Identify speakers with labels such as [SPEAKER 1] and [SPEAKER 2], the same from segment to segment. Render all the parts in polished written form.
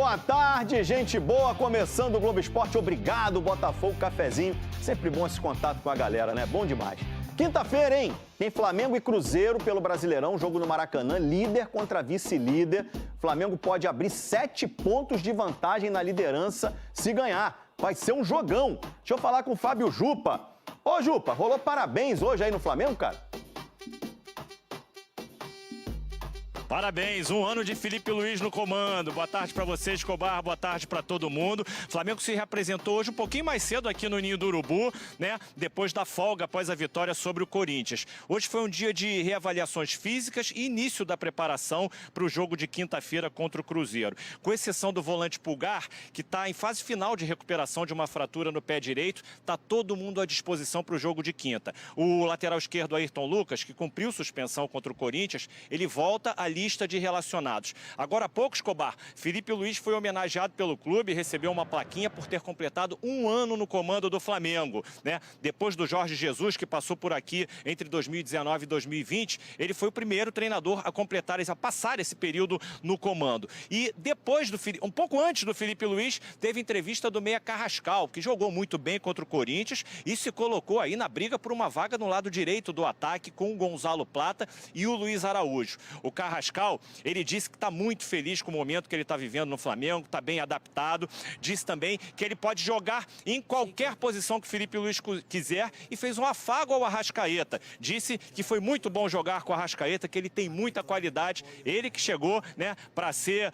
[SPEAKER 1] boa tarde, gente boa, começando o Globo Esporte, obrigado, Botafogo, cafezinho, sempre bom esse contato com a galera, né? Bom demais. Quinta-feira, hein? Tem Flamengo e Cruzeiro pelo Brasileirão, jogo no Maracanã, líder contra vice-líder. Flamengo pode abrir 7 pontos de vantagem na liderança se ganhar. Vai ser um jogão. Deixa eu falar com o Fábio Jupa. Ô, Jupa, rolou parabéns hoje aí no Flamengo, cara?
[SPEAKER 2] Parabéns, um ano de Felipe Luiz no comando. Boa tarde para você, Escobar, boa tarde para todo mundo. O Flamengo se reapresentou hoje um pouquinho mais cedo aqui no Ninho do Urubu, né? Depois da folga após a vitória sobre o Corinthians. Hoje foi um dia de reavaliações físicas e início da preparação para o jogo de quinta-feira contra o Cruzeiro. Com exceção do volante Pulgar, que está em fase final de recuperação de uma fratura no pé direito, está todo mundo à disposição para o jogo de quinta. O lateral esquerdo, Ayrton Lucas, que cumpriu suspensão contra o Corinthians, ele volta ali lista de relacionados. Agora há pouco, Escobar, Felipe Luiz foi homenageado pelo clube e recebeu uma plaquinha por ter completado um ano no comando do Flamengo, né? Depois do Jorge Jesus, que passou por aqui entre 2019 e 2020, ele foi o primeiro treinador a passar esse período no comando. E depois um pouco antes do Felipe Luiz, teve entrevista do meia Carrascal, que jogou muito bem contra o Corinthians e se colocou aí na briga por uma vaga no lado direito do ataque com o Gonzalo Plata e o Luiz Araújo. O Carrascal, ele disse que está muito feliz com o momento que ele está vivendo no Flamengo, está bem adaptado. Disse também que ele pode jogar em qualquer posição que o Felipe Luiz quiser e fez um afago ao Arrascaeta. Disse que foi muito bom jogar com o Arrascaeta, que ele tem muita qualidade. Ele que chegou, né, para ser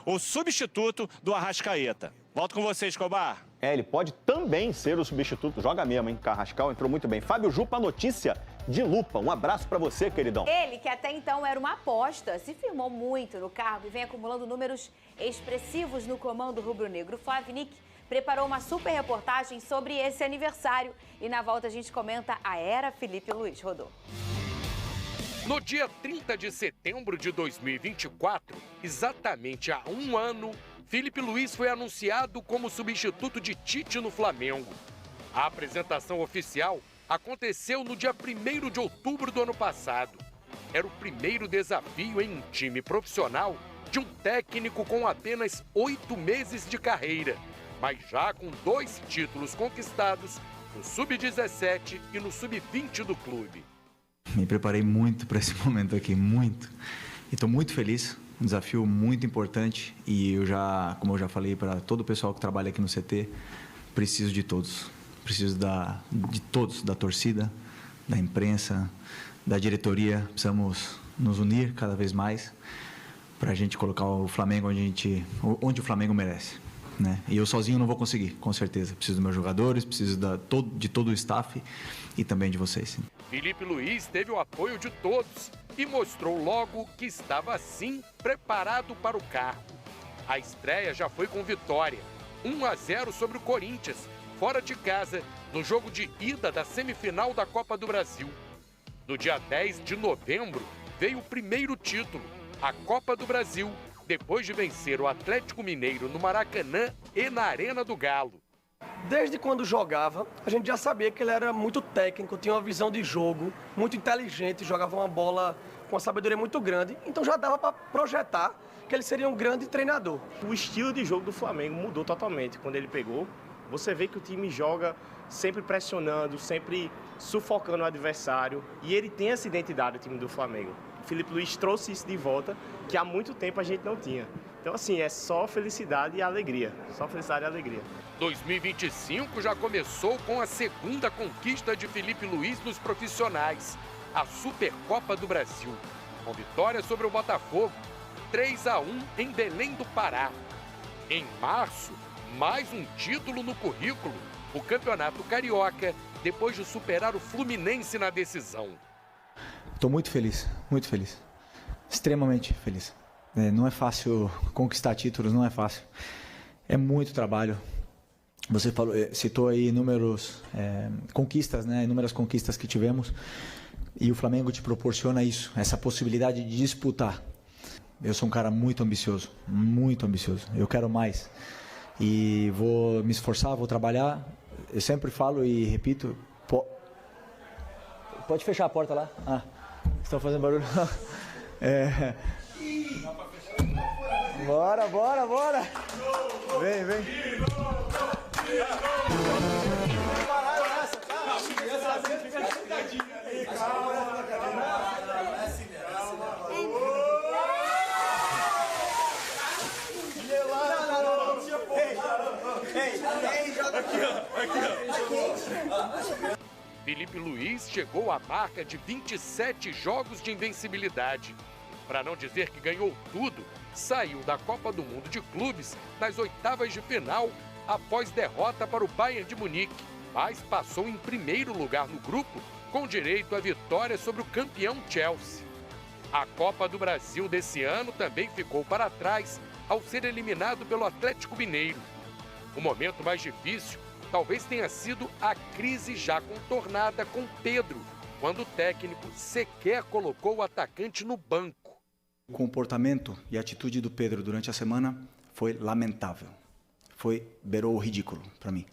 [SPEAKER 2] o substituto do Arrascaeta. Volto com você, Escobar.
[SPEAKER 1] Ele pode também ser o substituto. Joga mesmo, hein? Carrascal entrou muito bem. Fábio Jupa, notícia de lupa. Um abraço pra você, queridão.
[SPEAKER 3] Ele, que até então era uma aposta, se firmou muito no cargo e vem acumulando números expressivos no comando rubro-negro. Flávio Nick preparou uma super reportagem sobre esse aniversário. E na volta a gente comenta a era Felipe Luiz. Rodou.
[SPEAKER 4] No dia 30 de setembro de 2024, exatamente há um ano, Felipe Luiz foi anunciado como substituto de Tite no Flamengo. A apresentação oficial aconteceu no dia 1º de outubro do ano passado. Era o primeiro desafio em um time profissional de um técnico com apenas 8 meses de carreira, mas já com 2 títulos conquistados no Sub-17 e no Sub-20 do clube.
[SPEAKER 5] Me preparei muito para esse momento aqui, muito. E estou muito feliz. Um desafio muito importante e como eu já falei para todo o pessoal que trabalha aqui no CT, preciso de todos. Preciso de todos, da torcida, da imprensa, da diretoria. Precisamos nos unir cada vez mais para a gente colocar o Flamengo onde o Flamengo merece, né? E eu sozinho não vou conseguir, com certeza. Preciso dos meus jogadores, preciso de todo o staff e também de vocês.
[SPEAKER 4] Felipe Luiz teve o apoio de todos e mostrou logo que estava, sim, preparado para o cargo. A estreia já foi com vitória, 1-0 sobre o Corinthians, fora de casa, no jogo de ida da semifinal da Copa do Brasil. No dia 10 de novembro, veio o primeiro título, a Copa do Brasil, depois de vencer o Atlético Mineiro no Maracanã e na Arena do Galo.
[SPEAKER 6] Desde quando jogava, a gente já sabia que ele era muito técnico, tinha uma visão de jogo, muito inteligente, jogava uma bola com uma sabedoria muito grande, então já dava para projetar que ele seria um grande treinador.
[SPEAKER 7] O estilo de jogo do Flamengo mudou totalmente quando ele pegou. Você vê que o time joga sempre pressionando, sempre sufocando o adversário e ele tem essa identidade, o time do Flamengo. O Felipe Luiz trouxe isso de volta, que há muito tempo a gente não tinha. Então, assim, é só felicidade e alegria. Só felicidade e alegria.
[SPEAKER 4] 2025 já começou com a segunda conquista de Felipe Luiz nos profissionais, a Supercopa do Brasil. Com vitória sobre o Botafogo, 3-1 em Belém do Pará. Em março, mais um título no currículo, o Campeonato Carioca, depois de superar o Fluminense na decisão.
[SPEAKER 5] Estou muito feliz, extremamente feliz. Não é fácil conquistar títulos, não é fácil. É muito trabalho. Você citou aí inúmeras conquistas, né? Inúmeras conquistas que tivemos. E o Flamengo te proporciona isso, essa possibilidade de disputar. Eu sou um cara muito ambicioso. Eu quero mais. E vou me esforçar, vou trabalhar. Eu sempre falo e repito. Pode fechar a porta lá? Estão fazendo barulho.
[SPEAKER 8] Bora, bora, bora. Vem, vem.
[SPEAKER 4] Filipe Luís chegou à marca de 27 jogos de invencibilidade. Para não dizer que ganhou tudo, saiu da Copa do Mundo de Clubes nas oitavas de final após derrota para o Bayern de Munique, mas passou em primeiro lugar no grupo com direito à vitória sobre o campeão Chelsea. A Copa do Brasil desse ano também ficou para trás ao ser eliminado pelo Atlético Mineiro. O momento mais difícil talvez tenha sido a crise já contornada com Pedro, quando o técnico sequer colocou o atacante no banco.
[SPEAKER 5] O comportamento e a atitude do Pedro durante a semana foi lamentável. Beirou o ridículo para mim.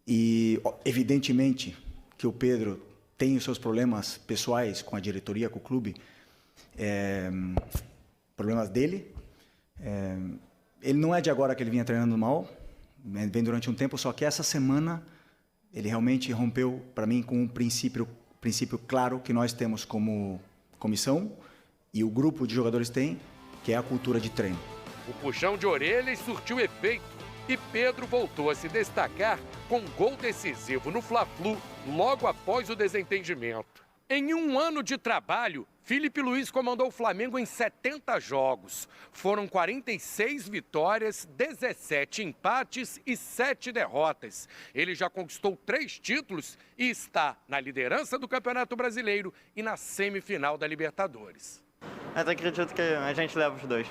[SPEAKER 5] E, evidentemente, que o Pedro tem os seus problemas pessoais com a diretoria, com o clube, problemas dele. Ele não é de agora que ele vinha treinando mal, vem durante um tempo, só que essa semana ele realmente rompeu, para mim, com um princípio claro que nós temos como comissão e o grupo de jogadores tem, que é a cultura de treino.
[SPEAKER 4] O puxão de orelhas surtiu efeito e Pedro voltou a se destacar com um gol decisivo no Fla-Flu logo após o desentendimento. Em um ano de trabalho, Filipe Luís comandou o Flamengo em 70 jogos. Foram 46 vitórias, 17 empates e 7 derrotas. Ele já conquistou 3 títulos e está na liderança do Campeonato Brasileiro e na semifinal da Libertadores.
[SPEAKER 9] Mas acredito que a gente leva os dois,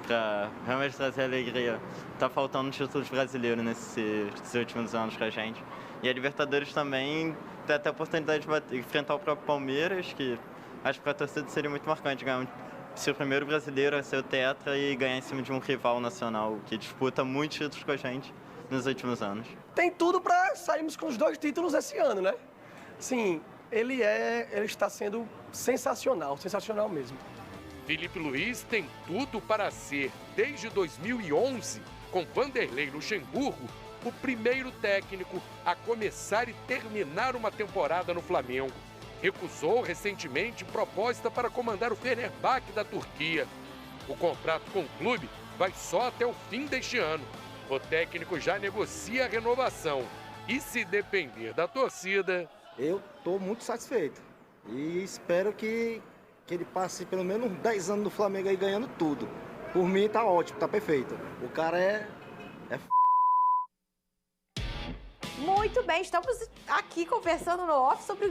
[SPEAKER 9] para realmente trazer alegria. Tá faltando títulos brasileiros nesses últimos anos pra gente. E a Libertadores também tem até a oportunidade de enfrentar o próprio Palmeiras, que acho que para a torcida seria muito marcante ganhar ser o primeiro brasileiro a ser o tetra e ganhar em cima de um rival nacional que disputa muitos títulos com a gente nos últimos anos.
[SPEAKER 6] Tem tudo para sairmos com os 2 títulos esse ano, né? Sim, ele está sendo sensacional mesmo.
[SPEAKER 4] Filipe Luís tem tudo para ser, desde 2011, com Vanderlei Luxemburgo, o primeiro técnico a começar e terminar uma temporada no Flamengo. Recusou recentemente proposta para comandar o Fenerbahçe da Turquia. O contrato com o clube vai só até o fim deste ano. O técnico já negocia a renovação e, se depender da torcida...
[SPEAKER 8] Eu estou muito satisfeito e espero que ele passe pelo menos 10 anos no Flamengo aí ganhando tudo. Por mim tá ótimo, tá perfeito. O cara é
[SPEAKER 3] Muito bem, estamos aqui conversando no off sobre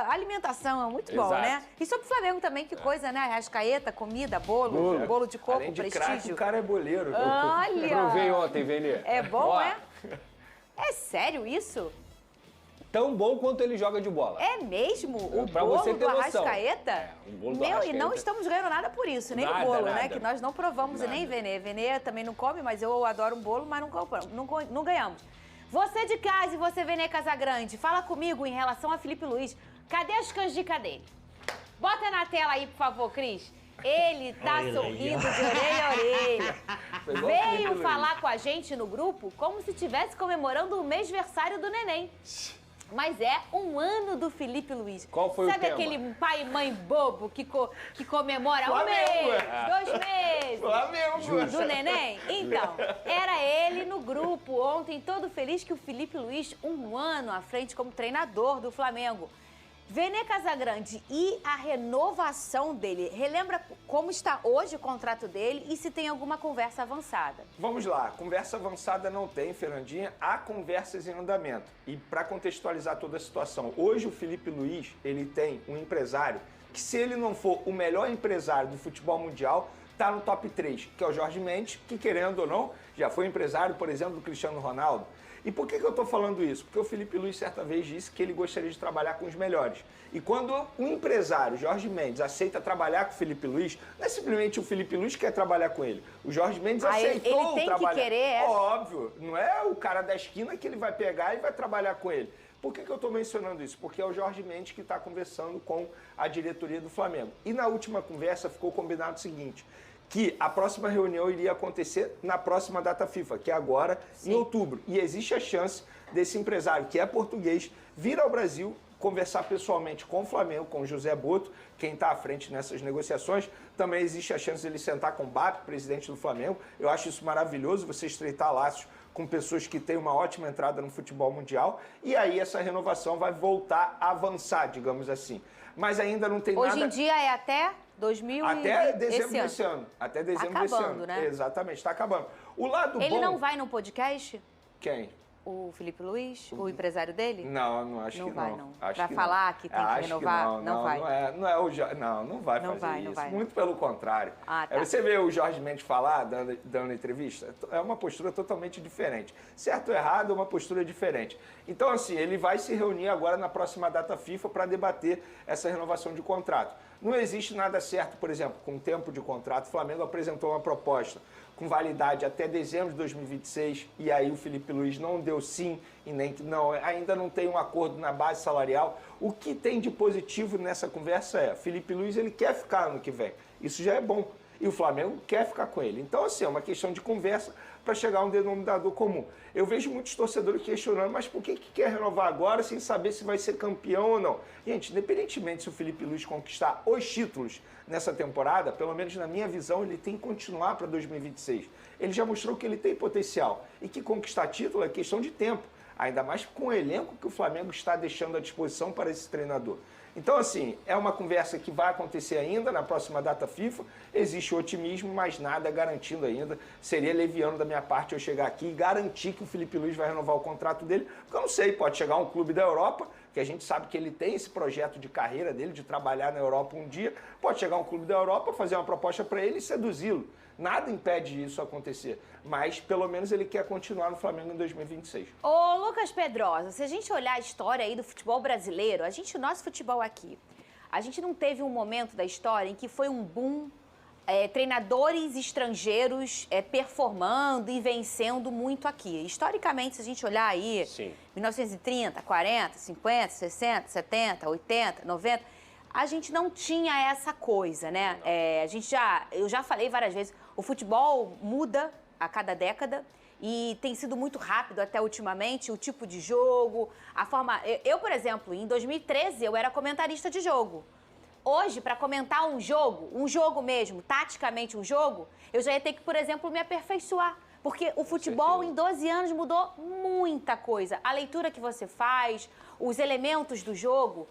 [SPEAKER 3] alimentação, é muito bom,
[SPEAKER 10] Exato.
[SPEAKER 3] né? E sobre o Flamengo também, que coisa, né? Arrascaeta, comida, bolo de coco,
[SPEAKER 10] Além de
[SPEAKER 3] prestígio.
[SPEAKER 10] craque, o cara é boleiro.
[SPEAKER 3] Olha!
[SPEAKER 10] Eu provei ontem, Vene.
[SPEAKER 3] É bom,
[SPEAKER 10] Ó,
[SPEAKER 3] é? É sério isso?
[SPEAKER 10] Tão bom quanto ele joga de bola.
[SPEAKER 3] É mesmo? O
[SPEAKER 10] Pra
[SPEAKER 3] bolo
[SPEAKER 10] você
[SPEAKER 3] do
[SPEAKER 10] ter noção.
[SPEAKER 3] Arrascaeta?
[SPEAKER 10] O bolo do
[SPEAKER 3] Meu, e
[SPEAKER 10] Arrascaeta.
[SPEAKER 3] não estamos ganhando nada por isso, nem
[SPEAKER 10] Nada,
[SPEAKER 3] o bolo, né?
[SPEAKER 10] nada.
[SPEAKER 3] Que nós não provamos e nem Vene. Vene também não come, mas eu adoro um bolo, mas não ganhamos. Você de casa e você, Vene Casagrande, fala comigo em relação a Filipe Luís. Cadê as canjicas dele? Bota na tela aí, por favor, Cris. Ele tá sorrindo de orelha a orelha. Veio falar com a gente no grupo como se estivesse comemorando o mêsversário do neném. Mas é um ano do Filipe Luís.
[SPEAKER 10] Qual foi o
[SPEAKER 3] Sabe
[SPEAKER 10] tema?
[SPEAKER 3] aquele pai e mãe bobo que comemora
[SPEAKER 10] Flamengo,
[SPEAKER 3] um mês,
[SPEAKER 10] é.
[SPEAKER 3] 2 meses
[SPEAKER 10] Flamengo.
[SPEAKER 3] do neném? Então, era ele no grupo ontem, todo feliz que o Filipe Luís, um ano à frente como treinador do Flamengo. Vene Casagrande, e a renovação dele? Relembra como está hoje o contrato dele e se tem alguma conversa avançada?
[SPEAKER 10] Vamos lá, conversa avançada não tem, Fernandinha, há conversas em andamento. E para contextualizar toda a situação, hoje o Filipe Luís, ele tem um empresário que, se ele não for o melhor empresário do futebol mundial, está no top 3, que é o Jorge Mendes, que, querendo ou não, já foi empresário, por exemplo, do Cristiano Ronaldo. E por que eu estou falando isso? Porque o Filipe Luís certa vez disse que ele gostaria de trabalhar com os melhores. E quando o empresário Jorge Mendes aceita trabalhar com o Filipe Luís, não é simplesmente o Filipe Luís que quer trabalhar com ele. O Jorge Mendes aceitou
[SPEAKER 3] ele tem
[SPEAKER 10] trabalhar.
[SPEAKER 3] que querer, é?
[SPEAKER 10] Óbvio, não é o cara da esquina que ele vai pegar e vai trabalhar com ele. Por que eu estou mencionando isso? Porque é o Jorge Mendes que está conversando com a diretoria do Flamengo. E na última conversa ficou combinado o seguinte, que a próxima reunião iria acontecer na próxima data FIFA, que é agora, em outubro. E existe a chance desse empresário, que é português, vir ao Brasil, conversar pessoalmente com o Flamengo, com o José Boto, quem está à frente nessas negociações. Também existe a chance dele sentar com o BAP, presidente do Flamengo. Eu acho isso maravilhoso, você estreitar laços com pessoas que têm uma ótima entrada no futebol mundial. E aí essa renovação vai voltar a avançar, digamos assim. Mas ainda não tem nada...
[SPEAKER 3] Hoje em dia é até 2000
[SPEAKER 10] Até dezembro desse ano. Até dezembro desse ano.
[SPEAKER 3] Tá acabando, né?
[SPEAKER 10] Exatamente, está acabando. O lado
[SPEAKER 3] Ele
[SPEAKER 10] bom...
[SPEAKER 3] não vai no podcast?
[SPEAKER 10] Quem?
[SPEAKER 3] O Felipe Luiz, o empresário dele?
[SPEAKER 10] Não acho que não.
[SPEAKER 3] Não vai, não.
[SPEAKER 10] Acho
[SPEAKER 3] Pra
[SPEAKER 10] que
[SPEAKER 3] falar que tem que renovar, não vai.
[SPEAKER 10] Não vai fazer isso.
[SPEAKER 3] Vai.
[SPEAKER 10] Muito pelo contrário.
[SPEAKER 3] Ah, tá.
[SPEAKER 10] Você vê o Jorge Mendes falar, dando entrevista, é uma postura totalmente diferente. Certo ou errado, é uma postura diferente. Então, assim, ele vai se reunir agora na próxima data FIFA para debater essa renovação de contrato. Não existe nada certo, por exemplo, com o tempo de contrato. O Flamengo apresentou uma proposta com validade até dezembro de 2026, e aí o Felipe Luiz não deu sim e nem não, ainda não tem um acordo na base salarial. O que tem de positivo nessa conversa é, Felipe Luiz ele quer ficar ano que vem, isso já é bom, e o Flamengo quer ficar com ele. Então, assim, é uma questão de conversa para chegar a um denominador comum. Eu vejo muitos torcedores questionando, mas por que quer renovar agora sem saber se vai ser campeão ou não? Gente, independentemente se o Felipe Luiz conquistar os títulos nessa temporada, pelo menos na minha visão, ele tem que continuar para 2026. Ele já mostrou que ele tem potencial e que conquistar título é questão de tempo, ainda mais com o elenco que o Flamengo está deixando à disposição para esse treinador. Então, assim, é uma conversa que vai acontecer ainda na próxima data FIFA. Existe otimismo, mas nada garantindo ainda. Seria leviano da minha parte eu chegar aqui e garantir que o Felipe Luiz vai renovar o contrato dele, porque eu não sei, pode chegar um clube da Europa, que a gente sabe que ele tem esse projeto de carreira dele, de trabalhar na Europa um dia, pode chegar um clube da Europa, fazer uma proposta para ele e seduzi-lo. Nada impede isso acontecer, mas pelo menos ele quer continuar no Flamengo em 2026.
[SPEAKER 3] Ô, Lucas Pedrosa, se a gente olhar a história aí do futebol brasileiro, o nosso futebol aqui, a gente não teve um momento da história em que foi um boom, treinadores estrangeiros performando e vencendo muito aqui. Historicamente, se a gente olhar aí, 1930, 40, 50, 60, 70, 80, 90... a gente não tinha essa coisa, né? Eu já falei várias vezes, o futebol muda a cada década e tem sido muito rápido até ultimamente, o tipo de jogo, a forma... Eu, por exemplo, em 2013, eu era comentarista de jogo. Hoje, para comentar um jogo mesmo, taticamente um jogo, eu já ia ter que, por exemplo, me aperfeiçoar. Porque o futebol em 12 anos mudou muita coisa. A leitura que você faz, os elementos do jogo,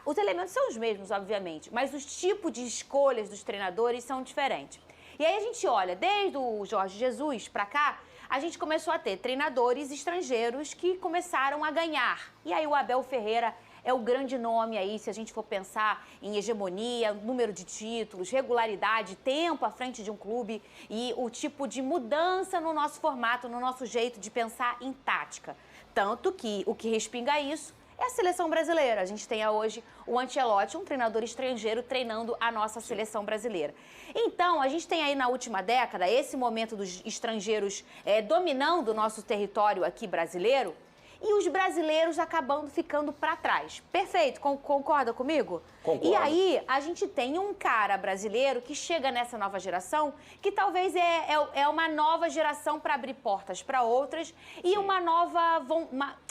[SPEAKER 3] os elementos são os mesmos, obviamente, mas os tipos de escolhas dos treinadores são diferentes. E aí a gente olha, desde o Jorge Jesus para cá, a gente começou a ter treinadores estrangeiros que começaram a ganhar. E aí o Abel Ferreira é o grande nome aí, se a gente for pensar em hegemonia, número de títulos, regularidade, tempo à frente de um clube e o tipo de mudança no nosso formato, no nosso jeito de pensar em tática. Tanto que o que respinga isso é a seleção brasileira. A gente tem hoje o Ancelotti, um treinador estrangeiro, treinando a nossa seleção brasileira. Então, a gente tem aí na última década esse momento dos estrangeiros dominando o nosso território aqui brasileiro, e os brasileiros acabando ficando para trás. Perfeito, concorda comigo?
[SPEAKER 11] Concordo.
[SPEAKER 3] E aí, a gente tem um cara brasileiro que chega nessa nova geração, que talvez é uma nova geração para abrir portas para outras, e uma nova,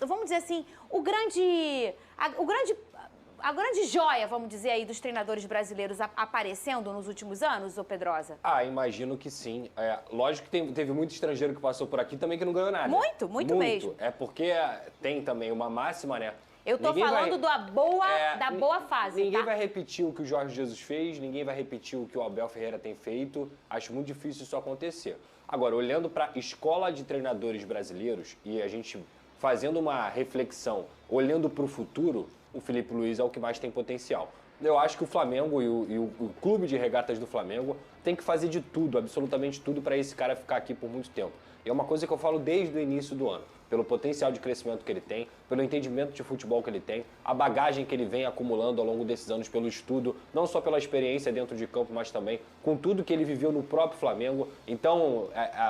[SPEAKER 3] vamos dizer assim, a grande joia, vamos dizer aí, dos treinadores brasileiros aparecendo nos últimos anos, ô Pedrosa?
[SPEAKER 11] Imagino que sim. Lógico que teve muito estrangeiro que passou por aqui também que não ganhou nada.
[SPEAKER 3] Muito mesmo.
[SPEAKER 11] É porque tem também uma máxima, né?
[SPEAKER 3] Eu tô falando da boa fase,
[SPEAKER 11] Ninguém vai repetir o que o Jorge Jesus fez, ninguém vai repetir o que o Abel Ferreira tem feito. Acho muito difícil isso acontecer. Agora, olhando para a escola de treinadores brasileiros e a gente fazendo uma reflexão, olhando para o futuro, o Felipe Luiz é o que mais tem potencial. Eu acho que o Flamengo e o clube de regatas do Flamengo tem que fazer de tudo, absolutamente tudo, para esse cara ficar aqui por muito tempo. E é uma coisa que eu falo desde o início do ano. Pelo potencial de crescimento que ele tem, pelo entendimento de futebol que ele tem, a bagagem que ele vem acumulando ao longo desses anos pelo estudo, não só pela experiência dentro de campo, mas também com tudo que ele viveu no próprio Flamengo. Então,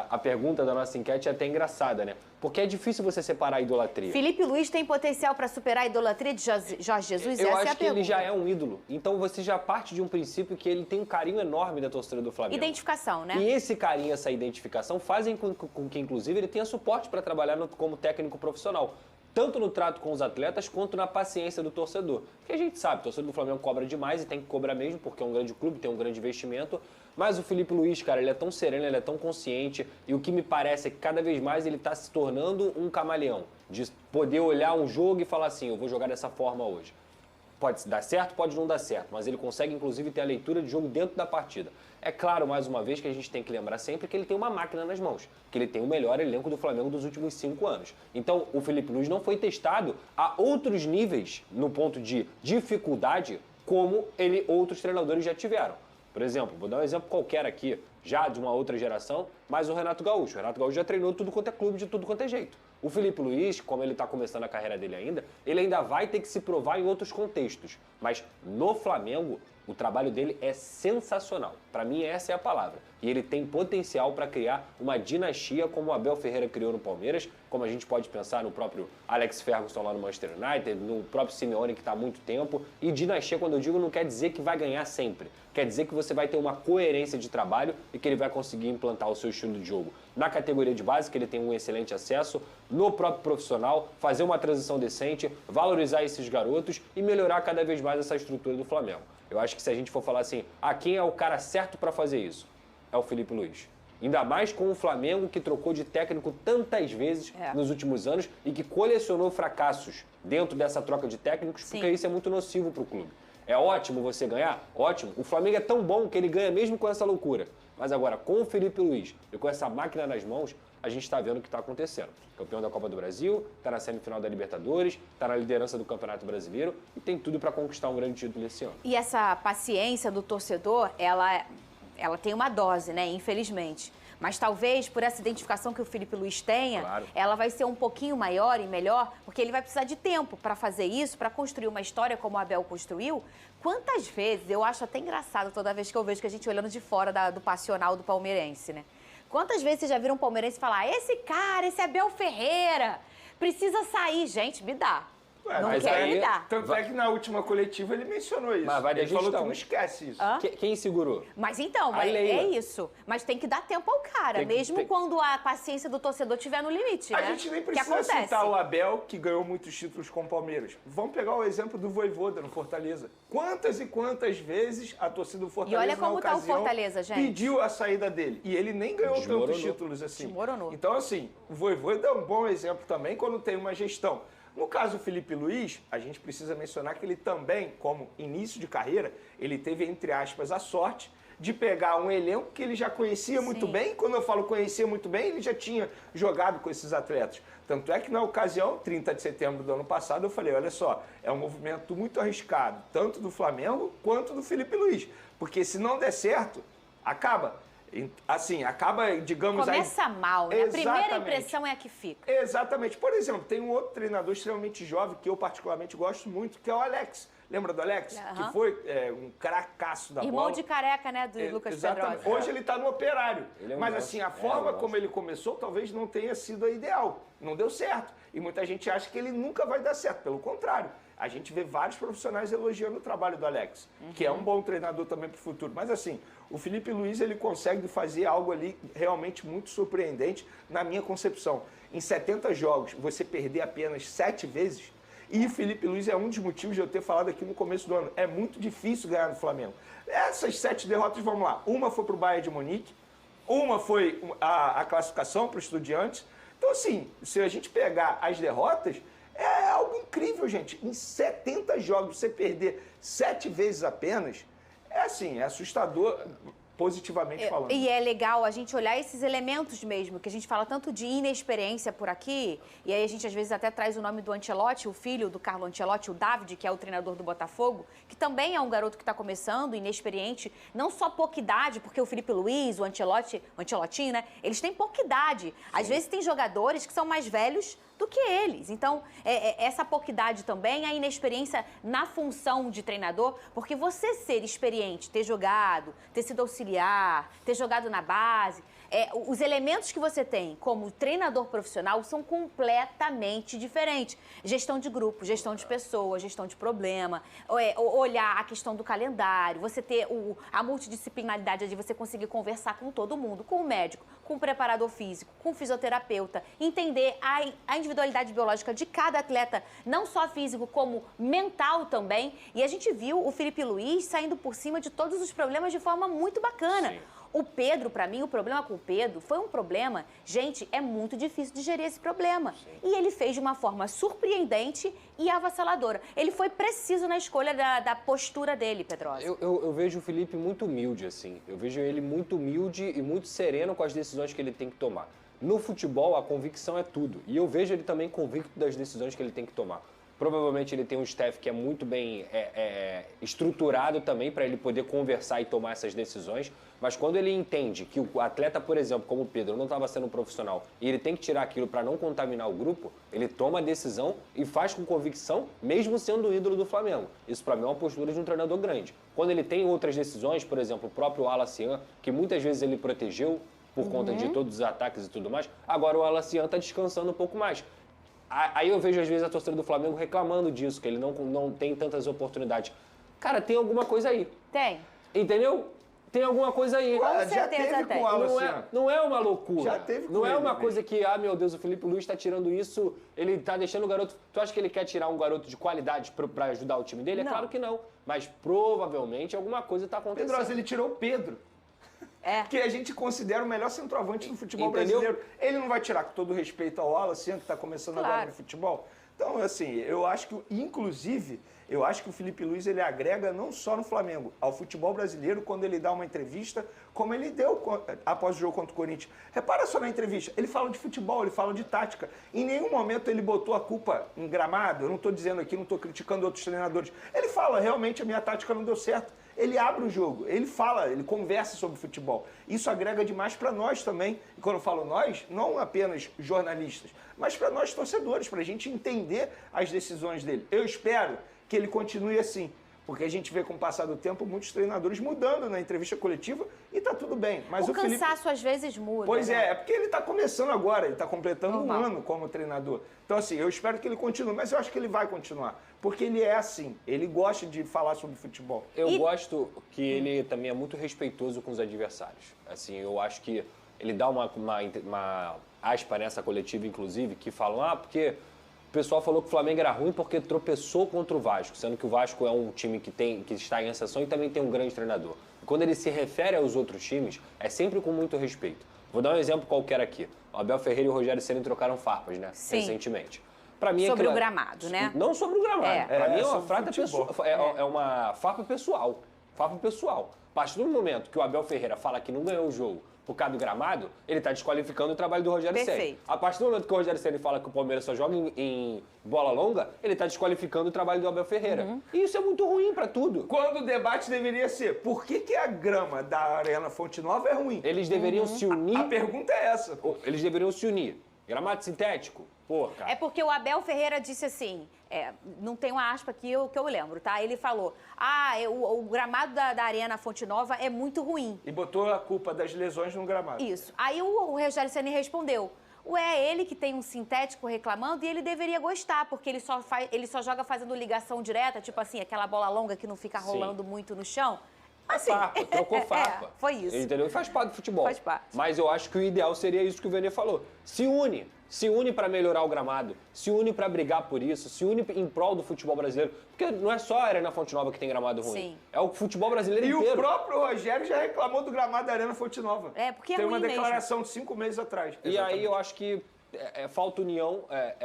[SPEAKER 11] a pergunta da nossa enquete é até engraçada, né? Porque é difícil você separar a idolatria.
[SPEAKER 3] Felipe Luiz tem potencial para superar a idolatria de Jorge Jesus?
[SPEAKER 11] Eu
[SPEAKER 3] Essa é
[SPEAKER 11] acho
[SPEAKER 3] a
[SPEAKER 11] que ele
[SPEAKER 3] pergunta.
[SPEAKER 11] já é um ídolo. Então você já parte de um princípio que ele tem um carinho enorme da torcida do Flamengo.
[SPEAKER 3] Identificação, né?
[SPEAKER 11] E esse carinho, essa identificação fazem com que, inclusive, ele tenha suporte para trabalhar como técnico profissional. Tanto no trato com os atletas, quanto na paciência do torcedor. Porque a gente sabe, o torcedor do Flamengo cobra demais e tem que cobrar mesmo, porque é um grande clube, tem um grande investimento. Mas o Felipe Luiz, cara, ele é tão sereno, ele é tão consciente. E o que me parece é que cada vez mais ele está se tornando um camaleão. De poder olhar um jogo e falar assim, eu vou jogar dessa forma hoje. Pode dar certo, pode não dar certo, mas ele consegue, inclusive, ter a leitura de jogo dentro da partida. É claro, mais uma vez, que a gente tem que lembrar sempre que ele tem uma máquina nas mãos, que ele tem o melhor elenco do Flamengo dos últimos 5 anos. Então, o Felipe Luiz não foi testado a outros níveis, no ponto de dificuldade, como outros treinadores já tiveram. Por exemplo, vou dar um exemplo qualquer aqui, já de uma outra geração, mas o Renato Gaúcho. O Renato Gaúcho já treinou tudo quanto é clube, de tudo quanto é jeito. O Felipe Luiz, como ele está começando a carreira dele ainda, ele ainda vai ter que se provar em outros contextos. Mas no Flamengo, o trabalho dele é sensacional. Para mim, essa é a palavra. E ele tem potencial para criar uma dinastia como o Abel Ferreira criou no Palmeiras, como a gente pode pensar no próprio Alex Ferguson lá no Manchester United, no próprio Simeone que está há muito tempo. E dinastia, quando eu digo, não quer dizer que vai ganhar sempre. Quer dizer que você vai ter uma coerência de trabalho e que ele vai conseguir implantar o seu estilo de jogo na categoria de base, que ele tem um excelente acesso, no próprio profissional, fazer uma transição decente, valorizar esses garotos e melhorar cada vez mais essa estrutura do Flamengo. Eu acho que se a gente for falar assim, quem é o cara certo para fazer isso? É o Felipe Luiz. Ainda mais com o Flamengo, que trocou de técnico tantas vezes nos últimos anos e que colecionou fracassos dentro dessa troca de técnicos, porque isso é muito nocivo para o clube. É ótimo você ganhar? Ótimo. O Flamengo é tão bom que ele ganha mesmo com essa loucura. Mas agora, com o Felipe Luiz e com essa máquina nas mãos, a gente está vendo o que está acontecendo. Campeão da Copa do Brasil, está na semifinal da Libertadores, está na liderança do Campeonato Brasileiro e tem tudo para conquistar um grande título esse ano.
[SPEAKER 3] E essa paciência do torcedor, ela tem uma dose, né? Infelizmente. Mas talvez, por essa identificação que o Felipe Luiz tenha, ela vai ser um pouquinho maior e melhor, porque ele vai precisar de tempo para fazer isso, para construir uma história como o Abel construiu. Quantas vezes, eu acho até engraçado toda vez que eu vejo que a gente olhando de fora do passional do palmeirense, né? Quantas vezes vocês já viram um palmeirense falar, esse Abel Ferreira, precisa sair. Gente, me dá. Não quer me dar.
[SPEAKER 10] Tanto é que na última coletiva ele mencionou isso.
[SPEAKER 11] Mas vai
[SPEAKER 10] ele falou que não esquece isso.
[SPEAKER 11] Quem segurou?
[SPEAKER 3] Mas então, é isso. Mas tem que dar tempo ao cara, quando a paciência do torcedor estiver no limite, né?
[SPEAKER 10] A gente nem precisa citar o Abel, que ganhou muitos títulos com o Palmeiras. Vamos pegar o exemplo do Vojvoda no Fortaleza. Quantas e quantas vezes a torcida do Fortaleza,
[SPEAKER 3] e olha como tá o Fortaleza, gente,
[SPEAKER 10] pediu a saída dele. E ele nem ganhou tantos títulos assim.
[SPEAKER 3] Desmoronou.
[SPEAKER 10] Então, assim, o Vojvoda é um bom exemplo também quando tem uma gestão. No caso do Felipe Luiz, a gente precisa mencionar que ele também, como início de carreira, ele teve, entre aspas, a sorte de pegar um elenco que ele já conhecia muito bem. Quando eu falo conhecia muito bem, ele já tinha jogado com esses atletas. Tanto é que na ocasião, 30 de setembro do ano passado, eu falei, olha só, é um movimento muito arriscado, tanto do Flamengo quanto do Felipe Luiz. Porque se não der certo, acaba. Assim, acaba, digamos...
[SPEAKER 3] Começa mal, né? A primeira impressão é a que fica.
[SPEAKER 10] Exatamente. Por exemplo, tem um outro treinador extremamente jovem, que eu particularmente gosto muito, que é o Alex. Lembra do Alex? Que foi um cracaço da bola.
[SPEAKER 3] Irmão de careca, né, do Lucas Pedrosa.
[SPEAKER 10] Hoje ele está no Operário. Mas assim, a forma como ele começou talvez não tenha sido a ideal. Não deu certo. E muita gente acha que ele nunca vai dar certo. Pelo contrário. A gente vê vários profissionais elogiando o trabalho do Alex, que é um bom treinador também para o futuro. Mas assim, o Felipe Luiz, ele consegue fazer algo ali realmente muito surpreendente na minha concepção. Em 70 jogos, você perder apenas 7 vezes, e o Felipe Luiz é um dos motivos de eu ter falado aqui no começo do ano. É muito difícil ganhar no Flamengo. Essas 7 derrotas, vamos lá. Uma foi para o Bayern de Munique, uma foi a classificação para o Estudiantes. Então assim, se a gente pegar as derrotas, é algo incrível, gente. Em 70 jogos, você perder 7 vezes apenas, é assim, é assustador, positivamente falando.
[SPEAKER 3] E é legal a gente olhar esses elementos mesmo, que a gente fala tanto de inexperiência por aqui, e aí a gente às vezes até traz o nome do Ancelotti, o filho do Carlo Ancelotti, o David, que é o treinador do Botafogo, que também é um garoto que está começando, inexperiente, não só pouca idade, porque o Felipe Luiz, o Ancelotti, né, eles têm pouca idade. Às vezes tem jogadores que são mais velhos do que eles. Então, essa pouca idade também, a inexperiência na função de treinador, porque você ser experiente, ter jogado, ter sido auxiliar, ter jogado na base, os elementos que você tem como treinador profissional são completamente diferentes. Gestão de grupo, gestão de pessoas, gestão de problema, olhar a questão do calendário, você ter a multidisciplinaridade de você conseguir conversar com todo mundo, com o médico, com o preparador físico, com o fisioterapeuta, entender a individualidade biológica de cada atleta, não só físico, como mental também. E a gente viu o Filipe Luís saindo por cima de todos os problemas de forma muito bacana.
[SPEAKER 11] Sim.
[SPEAKER 3] O Pedro, para mim, o problema com o Pedro foi um problema... Gente, é muito difícil de gerir esse problema.
[SPEAKER 11] Sim.
[SPEAKER 3] E ele fez de uma forma surpreendente e avassaladora. Ele foi preciso na escolha da postura dele, Pedrosa.
[SPEAKER 11] Eu vejo o Felipe muito humilde, assim. Eu vejo ele muito humilde e muito sereno com as decisões que ele tem que tomar. No futebol, a convicção é tudo. E eu vejo ele também convicto das decisões que ele tem que tomar. Provavelmente ele tem um staff que é muito bem estruturado também para ele poder conversar e tomar essas decisões. Mas quando ele entende que o atleta, por exemplo, como o Pedro, não estava sendo profissional e ele tem que tirar aquilo para não contaminar o grupo, ele toma a decisão e faz com convicção, mesmo sendo o ídolo do Flamengo. Isso para mim é uma postura de um treinador grande. Quando ele tem outras decisões, por exemplo, o próprio Alacian, que muitas vezes ele protegeu por conta de todos os ataques e tudo mais, agora o Alacian está descansando um pouco mais. Aí eu vejo, às vezes, a torcida do Flamengo reclamando disso, que ele não tem tantas oportunidades. Cara, tem alguma coisa aí.
[SPEAKER 3] Tem.
[SPEAKER 11] Entendeu? Tem alguma coisa aí.
[SPEAKER 3] Com
[SPEAKER 10] Já
[SPEAKER 3] certeza
[SPEAKER 10] teve
[SPEAKER 3] tem.
[SPEAKER 10] com o Alacian.
[SPEAKER 11] Não é uma loucura.
[SPEAKER 10] Já teve com
[SPEAKER 11] Não é
[SPEAKER 10] ele
[SPEAKER 11] uma
[SPEAKER 10] mesmo.
[SPEAKER 11] coisa que, meu Deus, o Filipe Luís está tirando isso, ele está deixando o garoto... Tu acha que ele quer tirar um garoto de qualidade para ajudar o time dele?
[SPEAKER 3] Não.
[SPEAKER 11] É claro que não. Mas provavelmente alguma coisa está acontecendo.
[SPEAKER 10] Pedrosa, ele tirou o Pedro. Que a gente considera o melhor centroavante do futebol brasileiro. Ele não vai tirar, com todo respeito ao Alacian, que está começando agora no futebol. Então, assim, eu acho que, inclusive, eu acho que o Filipe Luís, ele agrega não só no Flamengo, ao futebol brasileiro, quando ele dá uma entrevista, como ele deu após o jogo contra o Corinthians. Repara só na entrevista, ele fala de futebol, ele fala de tática. Em nenhum momento ele botou a culpa em gramado, eu não estou dizendo aqui, não estou criticando outros treinadores. Ele fala, realmente, a minha tática não deu certo. Ele abre o jogo, ele fala, ele conversa sobre futebol. Isso agrega demais para nós também. E quando eu falo nós, não apenas jornalistas, mas para nós torcedores, para a gente entender as decisões dele. Eu espero que ele continue assim, porque a gente vê com o passar do tempo muitos treinadores mudando na entrevista coletiva e tá tudo bem. Mas
[SPEAKER 3] o
[SPEAKER 10] Felipe...
[SPEAKER 3] cansaço às vezes muda.
[SPEAKER 10] Pois
[SPEAKER 3] né?
[SPEAKER 10] é porque ele está começando agora, ele está completando
[SPEAKER 3] Normal.
[SPEAKER 10] um ano como treinador. Então, assim, eu espero que ele continue, mas eu acho que ele vai continuar, porque ele é assim, ele gosta de falar sobre futebol.
[SPEAKER 11] Eu gosto que ele também é muito respeitoso com os adversários. Assim, eu acho que ele dá uma aspa nessa coletiva, inclusive, que falam, porque o pessoal falou que o Flamengo era ruim porque tropeçou contra o Vasco, sendo que o Vasco é um time que está em ascensão e também tem um grande treinador. Quando ele se refere aos outros times, é sempre com muito respeito. Vou dar um exemplo qualquer aqui. O Abel Ferreira e o Rogério Ceni trocaram farpas, né?
[SPEAKER 3] Sim.
[SPEAKER 11] Recentemente. Pra mim,
[SPEAKER 3] Sobre o gramado, né?
[SPEAKER 11] Não sobre o gramado. Pra mim é uma farpa pessoal. É uma farpa pessoal. Farpa pessoal. A partir do momento que o Abel Ferreira fala que não ganhou o jogo por causa do gramado, ele está desqualificando o trabalho do Rogério Ceni. A partir do momento que o Rogério Ceni fala que o Palmeiras só joga em bola longa, ele está desqualificando o trabalho do Abel Ferreira. E isso é muito ruim para tudo.
[SPEAKER 10] Quando o debate deveria ser, por que a grama da Arena Fonte Nova é ruim?
[SPEAKER 11] Eles deveriam se unir.
[SPEAKER 10] A pergunta é essa.
[SPEAKER 11] Eles deveriam se unir. Gramado sintético? Pô, cara.
[SPEAKER 3] É porque o Abel Ferreira disse assim, não tem uma aspa aqui que eu lembro, tá? Ele falou, o gramado da Arena Fonte Nova é muito ruim.
[SPEAKER 10] E botou a culpa das lesões no gramado.
[SPEAKER 3] Isso. Aí o Rogério Ceni respondeu, ele que tem um sintético reclamando e ele deveria gostar, porque ele só joga fazendo ligação direta, tipo assim, aquela bola longa que não fica rolando muito no chão. Assim,
[SPEAKER 11] farpa, trocou farpa.
[SPEAKER 3] Foi isso.
[SPEAKER 11] Entendeu? E faz parte do futebol.
[SPEAKER 3] Faz parte.
[SPEAKER 11] Mas eu acho que o ideal seria isso que o Vene falou. Se une para melhorar o gramado, se une para brigar por isso, se une em prol do futebol brasileiro. Porque não é só a Arena Fonte Nova que tem gramado ruim.
[SPEAKER 3] Sim.
[SPEAKER 11] É o futebol brasileiro
[SPEAKER 10] E
[SPEAKER 11] inteiro.
[SPEAKER 10] o próprio Rogério já reclamou do gramado da Arena Fonte Nova.
[SPEAKER 3] Porque
[SPEAKER 10] tem
[SPEAKER 3] é
[SPEAKER 10] uma
[SPEAKER 3] ruim
[SPEAKER 10] declaração de 5 meses atrás.
[SPEAKER 11] E
[SPEAKER 10] Exatamente.
[SPEAKER 11] aí eu acho que falta união,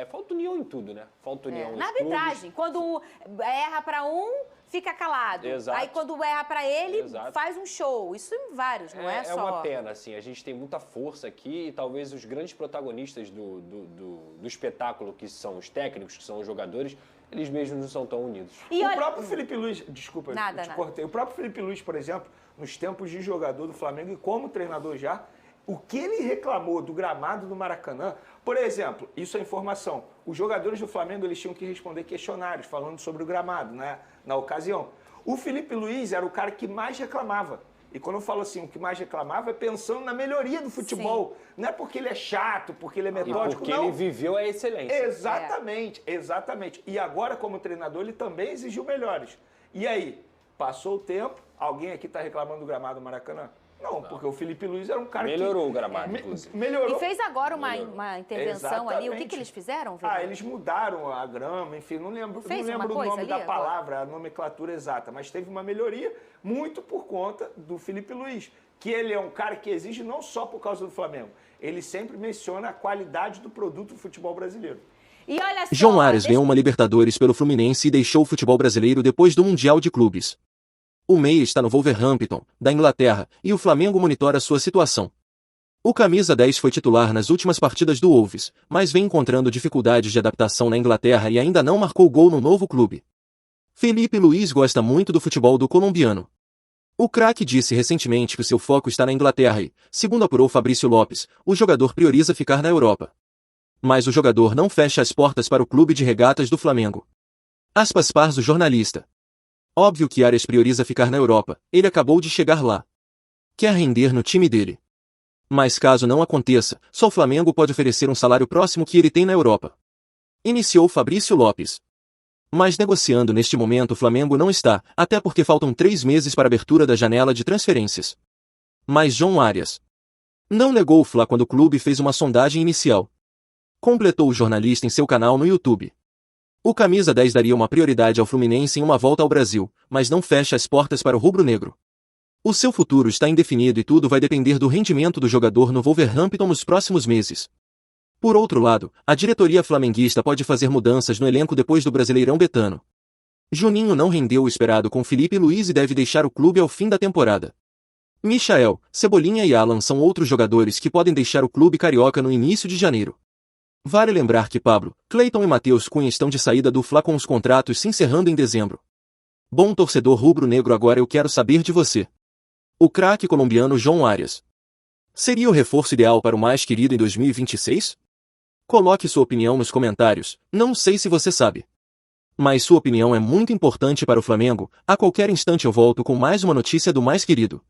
[SPEAKER 11] falta união em tudo, né? Falta união
[SPEAKER 3] na
[SPEAKER 11] nos clubes.
[SPEAKER 3] arbitragem, quando erra para fica calado.
[SPEAKER 11] Exato.
[SPEAKER 3] Aí quando erra para ele,
[SPEAKER 11] Exato.
[SPEAKER 3] faz um show. Isso em vários, não é só...
[SPEAKER 11] É uma pena, assim. A gente tem muita força aqui e talvez os grandes protagonistas do espetáculo, que são os técnicos, que são os jogadores, eles mesmos não são tão unidos.
[SPEAKER 10] E o próprio Filipe Luís, desculpa, eu te
[SPEAKER 3] Nada.
[SPEAKER 10] cortei. O próprio Filipe Luís, por exemplo, nos tempos de jogador do Flamengo e como treinador já, o que ele reclamou do gramado do Maracanã, por exemplo, isso é informação, os jogadores do Flamengo eles tinham que responder questionários falando sobre o gramado, né, na ocasião. O Filipe Luís era o cara que mais reclamava. E quando eu falo assim, o que mais reclamava é pensando na melhoria do futebol. Não é porque ele é chato, porque ele é metódico,
[SPEAKER 11] porque
[SPEAKER 10] não.
[SPEAKER 11] ele viveu a excelência.
[SPEAKER 10] Exatamente. E agora, como treinador, ele também exigiu melhores. E aí, passou o tempo, alguém aqui está reclamando do gramado do Maracanã? Não, porque o Felipe Luiz era um cara
[SPEAKER 11] melhorou o gramado, inclusive.
[SPEAKER 10] Melhorou.
[SPEAKER 3] E fez agora uma intervenção ali. O que eles fizeram, Vitor?
[SPEAKER 10] Eles mudaram a grama, enfim, não lembro o nome da palavra, a nomenclatura exata, mas teve uma melhoria muito por conta do Felipe Luiz, que ele é um cara que exige não só por causa do Flamengo, ele sempre menciona a qualidade do produto do futebol brasileiro.
[SPEAKER 3] E olha só,
[SPEAKER 12] João Arias ganhou uma Libertadores pelo Fluminense e deixou o futebol brasileiro depois do Mundial de Clubes. O meia está no Wolverhampton, da Inglaterra, e o Flamengo monitora sua situação. O camisa 10 foi titular nas últimas partidas do Wolves, mas vem encontrando dificuldades de adaptação na Inglaterra e ainda não marcou gol no novo clube. Felipe Luiz gosta muito do futebol do colombiano. O craque disse recentemente que o seu foco está na Inglaterra e, segundo apurou Fabrício Lopes, o jogador prioriza ficar na Europa. Mas o jogador não fecha as portas para o clube de regatas do Flamengo. Aspas para o jornalista. Óbvio que Arias prioriza ficar na Europa, ele acabou de chegar lá. Quer render no time dele. Mas caso não aconteça, só o Flamengo pode oferecer um salário próximo que ele tem na Europa. Iniciou Fabrício Lopes. Mas negociando neste momento o Flamengo não está, até porque faltam 3 meses para a abertura da janela de transferências. Mas João Arias não negou o Fla quando o clube fez uma sondagem inicial. Completou o jornalista em seu canal no YouTube. O camisa 10 daria uma prioridade ao Fluminense em uma volta ao Brasil, mas não fecha as portas para o rubro-negro. O seu futuro está indefinido e tudo vai depender do rendimento do jogador no Wolverhampton nos próximos meses. Por outro lado, a diretoria flamenguista pode fazer mudanças no elenco depois do Brasileirão betano. Juninho não rendeu o esperado com Felipe Luiz e deve deixar o clube ao fim da temporada. Michael, Cebolinha e Alan são outros jogadores que podem deixar o clube carioca no início de janeiro. Vale lembrar que Pablo, Cleiton e Matheus Cunha estão de saída do Fla com os contratos se encerrando em dezembro. Bom torcedor rubro-negro, agora eu quero saber de você. O craque colombiano João Arias seria o reforço ideal para o mais querido em 2026? Coloque sua opinião nos comentários, não sei se você sabe. Mas sua opinião é muito importante para o Flamengo. A qualquer instante eu volto com mais uma notícia do mais querido.